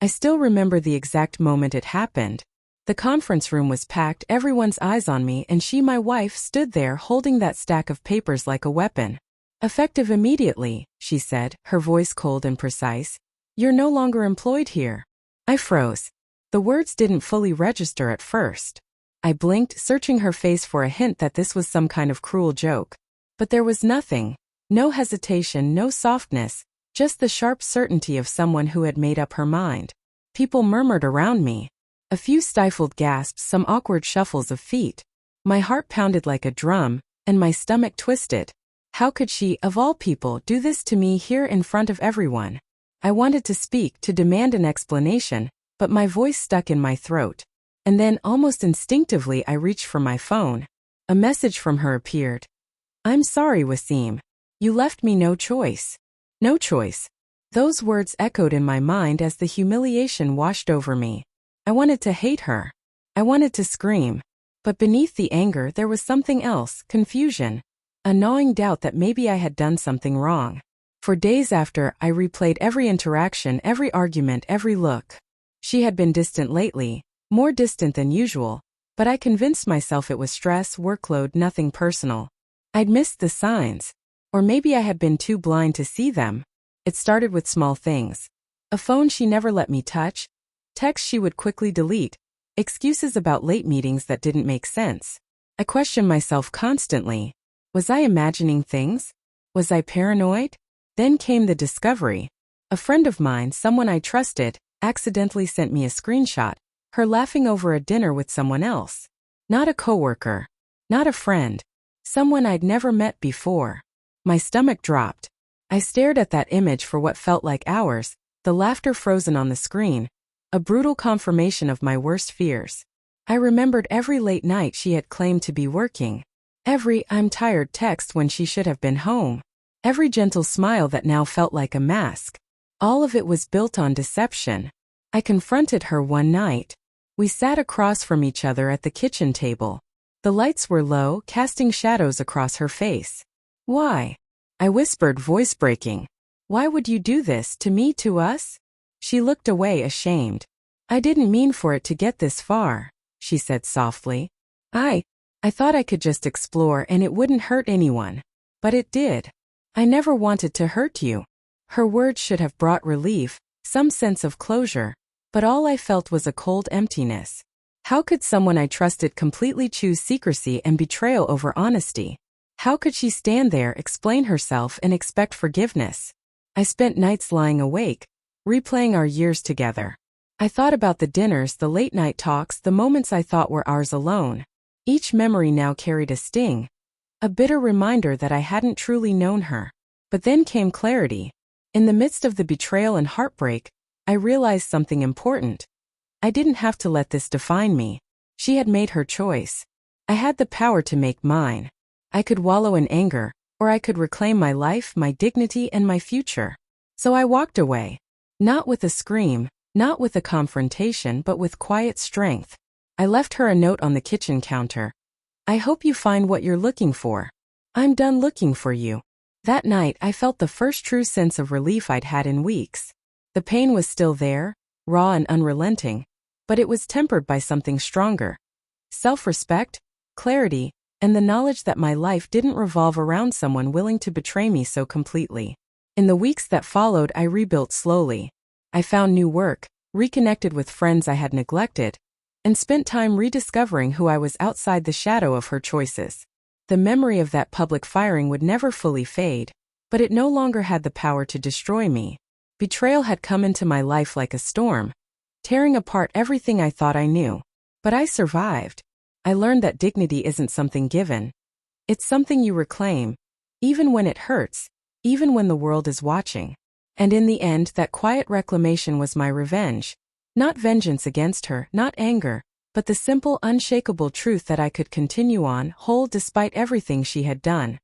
I still remember the exact moment it happened. The conference room was packed, everyone's eyes on me, and she, my wife, stood there holding that stack of papers like a weapon. "Effective immediately," she said, her voice cold and precise. "You're no longer employed here." I froze. The words didn't fully register at first. I blinked, searching her face for a hint that this was some kind of cruel joke. But there was nothing. No hesitation, no softness, just the sharp certainty of someone who had made up her mind. People murmured around me. A few stifled gasps, some awkward shuffles of feet. My heart pounded like a drum, and my stomach twisted. How could she, of all people, do this to me here in front of everyone? I wanted to speak, to demand an explanation, but my voice stuck in my throat. And then, almost instinctively, I reached for my phone. A message from her appeared. "I'm sorry, Wasim. You left me no choice." No choice. Those words echoed in my mind as the humiliation washed over me. I wanted to hate her. I wanted to scream. But beneath the anger there was something else, confusion. A gnawing doubt that maybe I had done something wrong. For days after, I replayed every interaction, every argument, every look. She had been distant lately, more distant than usual, but I convinced myself it was stress, workload, nothing personal. I'd missed the signs. Or maybe I had been too blind to see them. It started with small things. A phone she never let me touch, texts she would quickly delete, excuses about late meetings that didn't make sense. I questioned myself constantly. Was I imagining things? Was I paranoid? Then came the discovery. A friend of mine, someone I trusted, accidentally sent me a screenshot, her laughing over a dinner with someone else. Not a coworker. Not a friend. Someone I'd never met before. My stomach dropped. I stared at that image for what felt like hours, the laughter frozen on the screen, a brutal confirmation of my worst fears. I remembered every late night she had claimed to be working, every "I'm tired" text when she should have been home, every gentle smile that now felt like a mask. All of it was built on deception. I confronted her one night. We sat across from each other at the kitchen table. The lights were low, casting shadows across her face. "Why?" I whispered, voice breaking. "Why would you do this to me, to us?" She looked away, ashamed. "I didn't mean for it to get this far," she said softly. I thought I could just explore and it wouldn't hurt anyone. But it did. "I never wanted to hurt you." Her words should have brought relief, some sense of closure, but all I felt was a cold emptiness. How could someone I trusted completely choose secrecy and betrayal over honesty? How could she stand there, explain herself, and expect forgiveness? I spent nights lying awake, replaying our years together. I thought about the dinners, the late-night talks, the moments I thought were ours alone. Each memory now carried a sting, a bitter reminder that I hadn't truly known her. But then came clarity. In the midst of the betrayal and heartbreak, I realized something important. I didn't have to let this define me. She had made her choice. I had the power to make mine. I could wallow in anger, or I could reclaim my life, my dignity, and my future. So I walked away. Not with a scream, not with a confrontation, but with quiet strength. I left her a note on the kitchen counter. "I hope you find what you're looking for. I'm done looking for you." That night I felt the first true sense of relief I'd had in weeks. The pain was still there, raw and unrelenting, but it was tempered by something stronger. Self-respect, clarity, and the knowledge that my life didn't revolve around someone willing to betray me so completely. In the weeks that followed, I rebuilt slowly. I found new work, reconnected with friends I had neglected, and spent time rediscovering who I was outside the shadow of her choices. The memory of that public firing would never fully fade, but it no longer had the power to destroy me. Betrayal had come into my life like a storm, tearing apart everything I thought I knew. But I survived. I learned that dignity isn't something given. It's something you reclaim, even when it hurts, even when the world is watching. And in the end, that quiet reclamation was my revenge. Not vengeance against her, not anger, but the simple, unshakable truth that I could continue on, whole despite everything she had done.